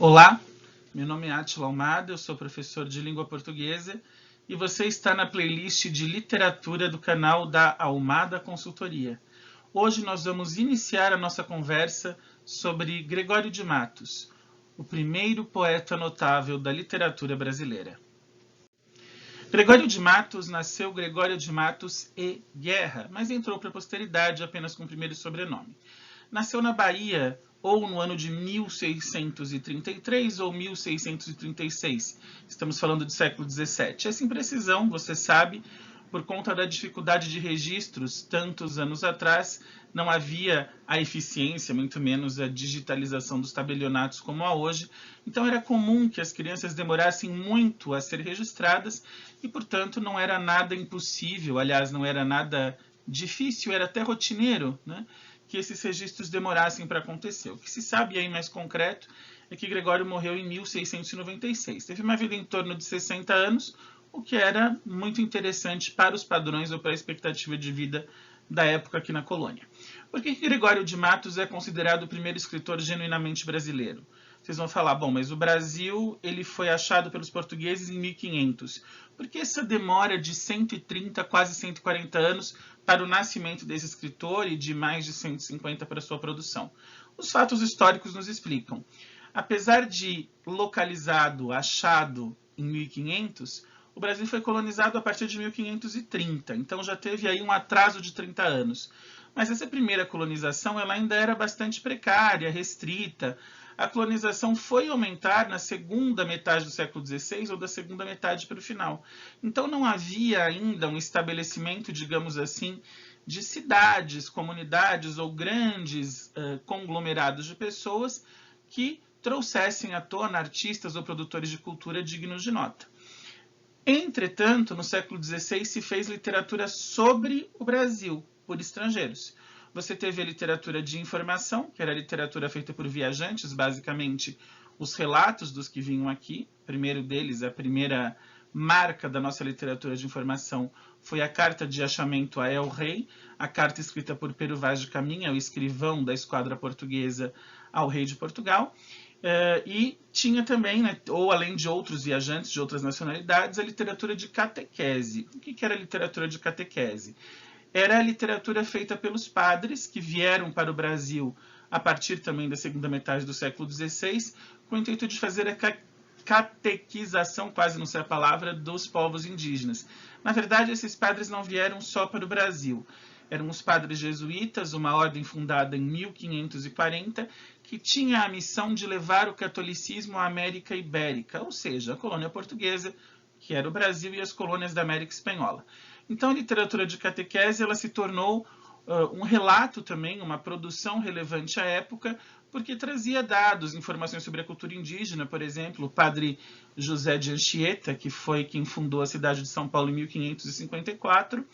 Olá, meu nome é Átila Almada, eu sou professor de língua portuguesa e você está na playlist de literatura do canal da Almada Consultoria. Hoje nós vamos iniciar a nossa conversa sobre Gregório de Matos, o primeiro poeta notável da literatura brasileira. Gregório de Matos nasceu Gregório de Matos e Guerra, mas entrou para a posteridade apenas com o primeiro sobrenome. Nasceu na Bahia ou no ano de 1633 ou 1636. Estamos falando do século XVII. Essa imprecisão, você sabe, por conta da dificuldade de registros, tantos anos atrás, não havia a eficiência, muito menos a digitalização dos tabelionatos como há hoje. Então era comum que as crianças demorassem muito a ser registradas e, portanto, não era nada impossível, aliás, não era nada difícil, era até rotineiro, né, que esses registros demorassem para acontecer. O que se sabe aí mais concreto é que Gregório morreu em 1696. Teve uma vida em torno de 60 anos, o que era muito interessante para os padrões ou para a expectativa de vida da época aqui na colônia. Por que Gregório de Matos é considerado o primeiro escritor genuinamente brasileiro? Vocês vão falar, bom, mas o Brasil ele foi achado pelos portugueses em 1500. Por que essa demora de 130, quase 140 anos para o nascimento desse escritor e de mais de 150 para sua produção? Os fatos históricos nos explicam. Apesar de localizado, achado em 1500, o Brasil foi colonizado a partir de 1530, então já teve aí um atraso de 30 anos. Mas essa primeira colonização ela ainda era bastante precária, restrita. A colonização foi aumentar na segunda metade do século XVI ou da segunda metade para o final. Então não havia ainda um estabelecimento, digamos assim, de cidades, comunidades ou grandes conglomerados de pessoas que trouxessem à tona artistas ou produtores de cultura dignos de nota. Entretanto, no século XVI se fez literatura sobre o Brasil, por estrangeiros. Você teve a literatura de informação, que era a literatura feita por viajantes, basicamente os relatos dos que vinham aqui. O primeiro deles, a primeira marca da nossa literatura de informação, foi a carta de achamento a El Rei, a carta escrita por Pero Vaz de Caminha, o escrivão da esquadra portuguesa ao rei de Portugal. E tinha também, né, ou além de outros viajantes de outras nacionalidades, a literatura de catequese. O que era a literatura de catequese? Era a literatura feita pelos padres que vieram para o Brasil a partir também da segunda metade do século XVI, com o intuito de fazer a catequização, quase não sei a palavra, dos povos indígenas. Na verdade, esses padres não vieram só para o Brasil. Eram os padres jesuítas, uma ordem fundada em 1540, que tinha a missão de levar o catolicismo à América Ibérica, ou seja, a colônia portuguesa, que era o Brasil, e as colônias da América Espanhola. Então, a literatura de catequese ela se tornou um relato também, uma produção relevante à época, porque trazia dados, informações sobre a cultura indígena. Por exemplo, o padre José de Anchieta, que foi quem fundou a cidade de São Paulo em 1554,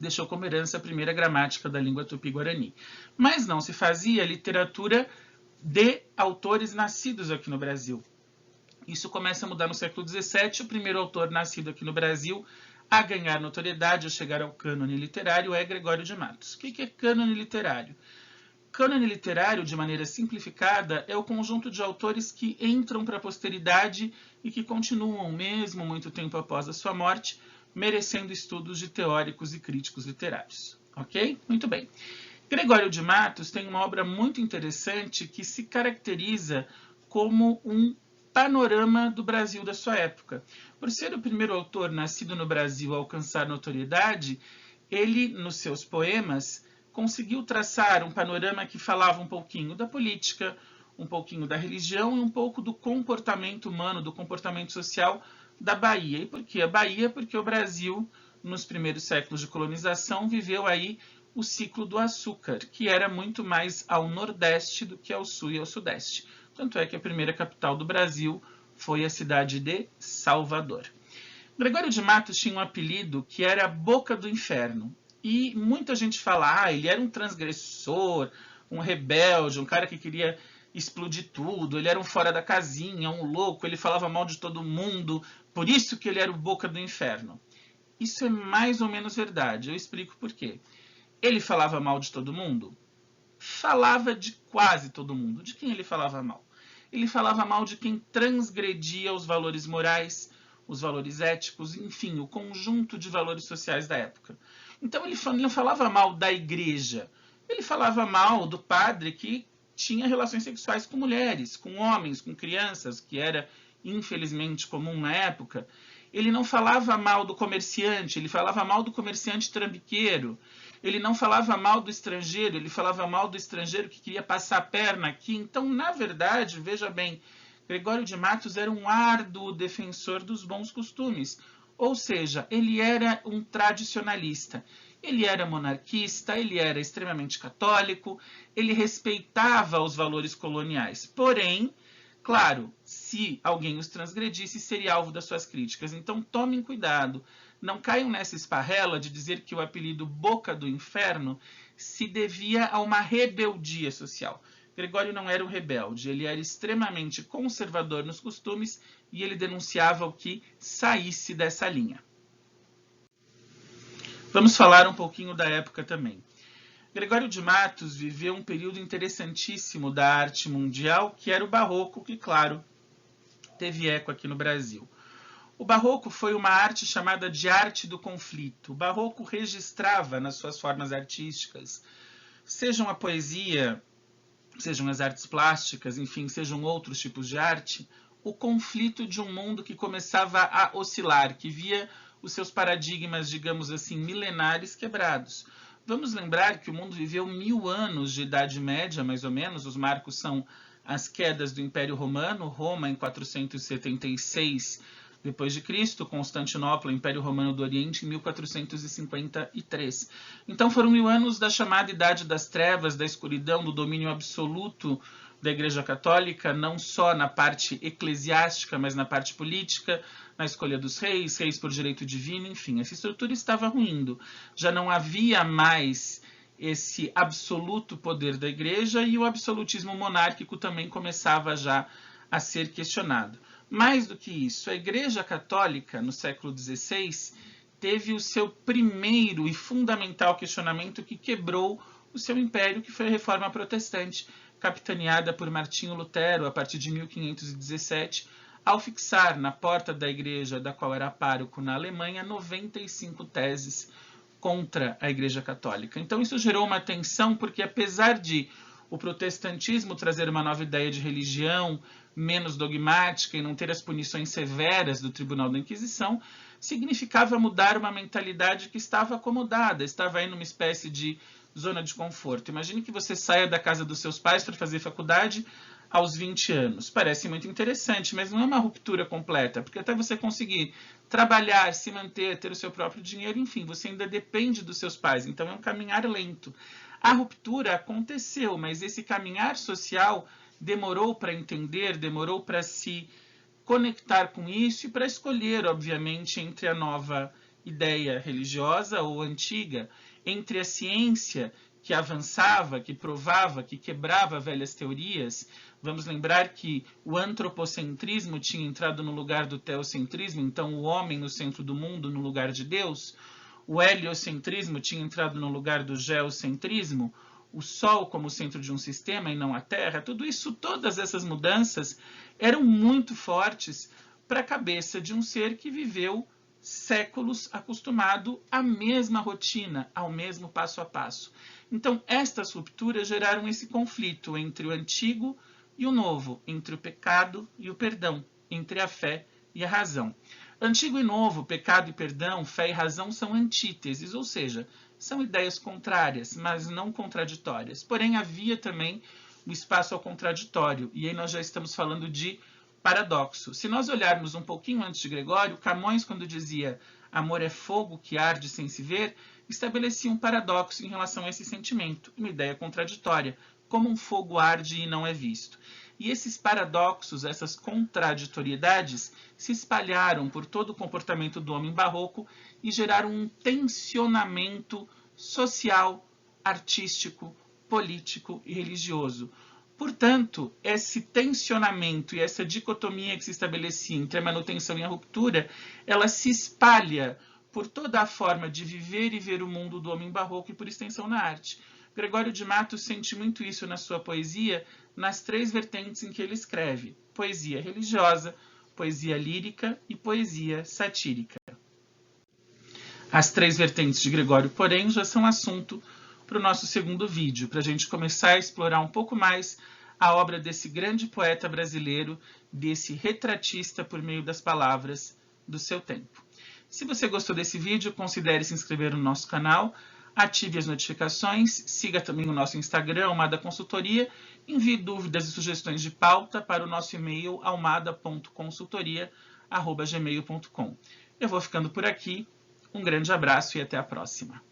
deixou como herança a primeira gramática da língua tupi-guarani. Mas não se fazia literatura de autores nascidos aqui no Brasil. Isso começa a mudar no século XVII. O primeiro autor nascido aqui no Brasil a ganhar notoriedade, a chegar ao cânone literário, é Gregório de Matos. O que é cânone literário? Cânone literário, de maneira simplificada, é o conjunto de autores que entram para a posteridade e que continuam, mesmo muito tempo após a sua morte, merecendo estudos de teóricos e críticos literários. Ok? Muito bem. Gregório de Matos tem uma obra muito interessante que se caracteriza como um panorama do Brasil da sua época. Por ser o primeiro autor nascido no Brasil a alcançar notoriedade, ele, nos seus poemas, conseguiu traçar um panorama que falava um pouquinho da política, um pouquinho da religião e um pouco do comportamento humano, do comportamento social da Bahia. E por que a Bahia? Porque o Brasil, nos primeiros séculos de colonização, viveu aí o ciclo do açúcar, que era muito mais ao nordeste do que ao sul e ao sudeste. Tanto é que a primeira capital do Brasil foi a cidade de Salvador. Gregório de Matos tinha um apelido que era Boca do Inferno. E muita gente fala, ele era um transgressor, um rebelde, um cara que queria explodir tudo, ele era um fora da casinha, um louco, ele falava mal de todo mundo, por isso que ele era o Boca do Inferno. Isso é mais ou menos verdade, eu explico por quê. Ele falava mal de todo mundo? Falava de quase todo mundo. De quem ele falava mal? ele falava mal de quem transgredia os valores morais, os valores éticos, enfim, o conjunto de valores sociais da época. Então ele não falava mal da igreja, ele falava mal do padre que tinha relações sexuais com mulheres, com homens, com crianças, que era infelizmente comum na época. Ele não falava mal do comerciante, ele falava mal do comerciante trambiqueiro. Ele não falava mal do estrangeiro, ele falava mal do estrangeiro que queria passar a perna aqui. Então, na verdade, veja bem, Gregório de Matos era um árduo defensor dos bons costumes, ou seja, ele era um tradicionalista. Ele era monarquista, ele era extremamente católico, ele respeitava os valores coloniais. Porém, claro, se alguém os transgredisse, seria alvo das suas críticas. Então, tomem cuidado. Não caiam nessa esparrela de dizer que o apelido Boca do Inferno se devia a uma rebeldia social. Gregório não era um rebelde, ele era extremamente conservador nos costumes e ele denunciava o que saísse dessa linha. Vamos falar um pouquinho da época também. Gregório de Matos viveu um período interessantíssimo da arte mundial, que era o Barroco, que, claro, teve eco aqui no Brasil. O Barroco foi uma arte chamada de arte do conflito. O Barroco registrava nas suas formas artísticas, sejam a poesia, sejam as artes plásticas, enfim, sejam outros tipos de arte, o conflito de um mundo que começava a oscilar, que via os seus paradigmas, digamos assim, milenares quebrados. Vamos lembrar que o mundo viveu 1000 anos de Idade Média, mais ou menos. Os marcos são as quedas do Império Romano, Roma em 476 d.C., Constantinopla, Império Romano do Oriente, em 1453. Então foram 1000 anos da chamada Idade das Trevas, da escuridão, do domínio absoluto da Igreja Católica, não só na parte eclesiástica, mas na parte política, na escolha dos reis, reis por direito divino, enfim, essa estrutura estava ruindo. Já não havia mais esse absoluto poder da Igreja e o absolutismo monárquico também começava já a ser questionado. Mais do que isso, a Igreja Católica, no século XVI, teve o seu primeiro e fundamental questionamento que quebrou o seu império, que foi a Reforma Protestante, capitaneada por Martinho Lutero a partir de 1517, ao fixar na porta da igreja da qual era pároco na Alemanha 95 teses contra a Igreja Católica. Então isso gerou uma tensão, porque apesar de o protestantismo trazer uma nova ideia de religião menos dogmática e não ter as punições severas do Tribunal da Inquisição, significava mudar uma mentalidade que estava acomodada, estava aí numa espécie de zona de conforto. Imagine que você saia da casa dos seus pais para fazer faculdade aos 20 anos. Parece muito interessante, mas não é uma ruptura completa, porque até você conseguir trabalhar, se manter, ter o seu próprio dinheiro, enfim, você ainda depende dos seus pais. Então é um caminhar lento. A ruptura aconteceu, mas esse caminhar social demorou para entender, demorou para se conectar com isso e para escolher, obviamente, entre a nova ideia religiosa ou antiga, entre a ciência que avançava, que provava, que quebrava velhas teorias. Vamos lembrar que o antropocentrismo tinha entrado no lugar do teocentrismo, então o homem no centro do mundo, no lugar de Deus. O heliocentrismo tinha entrado no lugar do geocentrismo, o Sol como centro de um sistema e não a Terra. Tudo isso, todas essas mudanças eram muito fortes para a cabeça de um ser que viveu séculos acostumado à mesma rotina, ao mesmo passo a passo. Então, estas rupturas geraram esse conflito entre o antigo e o novo, entre o pecado e o perdão, entre a fé e a razão. Antigo e novo, pecado e perdão, fé e razão são antíteses, ou seja, são ideias contrárias, mas não contraditórias. Porém, havia também o espaço ao contraditório, e aí nós já estamos falando de paradoxo. Se nós olharmos um pouquinho antes de Gregório, Camões, quando dizia amor é fogo que arde sem se ver, estabelecia um paradoxo em relação a esse sentimento, uma ideia contraditória, como um fogo arde e não é visto. E esses paradoxos, essas contraditoriedades, se espalharam por todo o comportamento do homem barroco e geraram um tensionamento social, artístico, político e religioso. Portanto, esse tensionamento e essa dicotomia que se estabelecia entre a manutenção e a ruptura, ela se espalha por toda a forma de viver e ver o mundo do homem barroco e por extensão na arte. Gregório de Matos sente muito isso na sua poesia, nas 3 vertentes em que ele escreve: poesia religiosa, poesia lírica e poesia satírica. As 3 vertentes de Gregório, porém, já são assunto para o nosso segundo vídeo, para a gente começar a explorar um pouco mais a obra desse grande poeta brasileiro, desse retratista por meio das palavras do seu tempo. Se você gostou desse vídeo, considere se inscrever no nosso canal, ative as notificações, siga também o nosso Instagram, Almada Consultoria, envie dúvidas e sugestões de pauta para o nosso e-mail almada.consultoria@gmail.com. Eu vou ficando por aqui, um grande abraço e até a próxima.